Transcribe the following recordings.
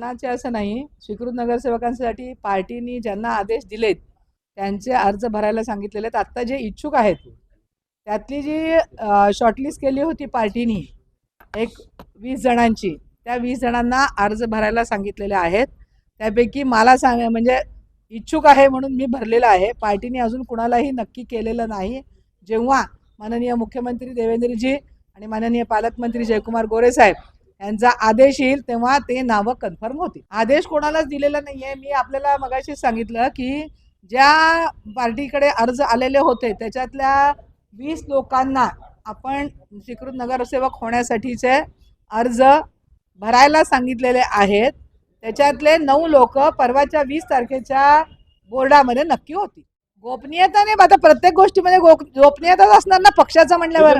कोणाचे असं नाही, स्वीकृत नगरसेवकांसाठी पार्टीनी ज्यांना आदेश दिलेत त्यांचे अर्ज भरायला सांगितलेले आहेत. आत्ता जे इच्छुक आहेत त्यातली जी शॉर्टलिस्ट केली होती पार्टीनी 20 जणांची, त्या 20 जणांना अर्ज भरायला सांगितलेले आहेत. त्यापैकी मला म्हणजे इच्छुक आहे म्हणून मी भरलेलं आहे. पार्टीने अजून कुणालाही नक्की केलेलं नाही. जेव्हा माननीय मुख्यमंत्री देवेंद्रजी आणि माननीय पालकमंत्री जयकुमार गोरे साहेब यांचा आदेश येईल तेव्हा ते नावं कन्फर्म होतील. आदेश कोणालाच दिलेला नाहीये. मी आपल्याला मगाशी सांगितलं की ज्या पार्टीकडे अर्ज आलेले होते त्याच्यातल्या 20 लोकांना आपण स्वीकृत नगरसेवक होण्यासाठीचे अर्ज भरायला सांगितलेले आहेत. त्याच्यातले 9 लोक परवाच्या 20 तारखेच्या बोर्डामध्ये नक्की होती. गोपनीयता नाही, आता प्रत्येक गोष्टीमध्ये गोपनीयताच असणार ना पक्षाचं म्हणल्यावर.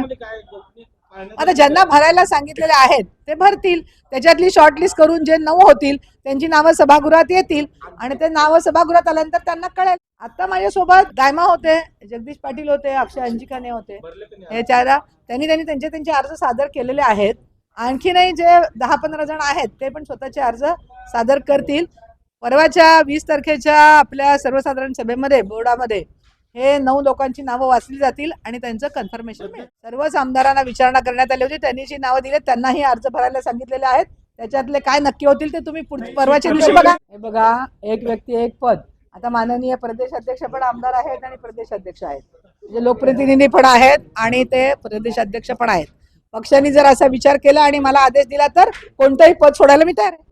आता ज्यांना भरायला सांगितलेले आहेत ते भरतील. त्याच्यातली शॉर्टलिस्ट करून जे 9 होतील त्यांची नावं सभागृहात येतील आणि ते नावं सभागृहात आल्यानंतर त्यांना कळेल. आता माझ्यासोबत दायमा होते, जगदीश पाटील होते, अक्षय अंजिकाने होते. हे त्यांनी त्यांचे अर्ज सादर केलेले आहेत. आणखीनही जे 10-15 जण आहेत ते पण स्वतःचे अर्ज सादर करतील. परवाच्या 20 तारखेच्या आपल्या सर्वसाधारण सभेमध्ये बोर्डामध्ये हे 9 लोकांची नावं वाचली जातील आणि त्यांचं कन्फर्मेशन मिळेल. सर्वच आमदारांना विचारणा करण्यात आली होती. त्यांनी जी नावं दिली त्यांनाही अर्ज भरायला सांगितलेले आहेत. त्याच्यातले काय नक्की होतील ते तुम्ही परवाच्या दिवशी बघा. हे बघा, एक व्यक्ती एक पद. आता माननीय प्रदेशाध्यक्ष पण आमदार आहेत आणि प्रदेशाध्यक्ष आहेत, म्हणजे लोकप्रतिनिधी पण आहेत आणि ते प्रदेशाध्यक्ष पण आहेत. पक्षाने जर असा विचार केला आणि मला आदेश दिला तर कोणतंही पद सोडायला मी तयार आहे.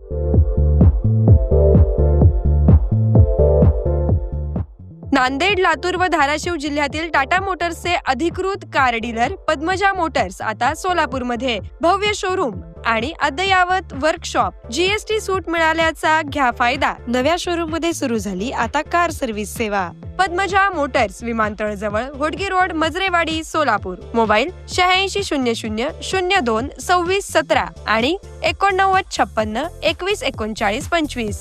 नांदेड, लातूर व धाराशिव जिल्ह्यातील टाटा मोटर्सचे अधिकृत कार डीलर पद्मजा मोटर्स आता सोलापूरमध्ये. भव्य शोरूम आणि अद्ययावत वर्कशॉप. जीएसटी सूट मिळाल्याचा घ्या फायदा. नव्या शोरूम मध्ये सुरू झाली आता कार सर्व्हिस सेवा. पद्मजा मोटर्स, विमानतळ जवळ, होडगी रोड, मजरेवाडी, सोलापूर. मोबाईल 8600 02 26 17 आणि 89 56 21 39 25.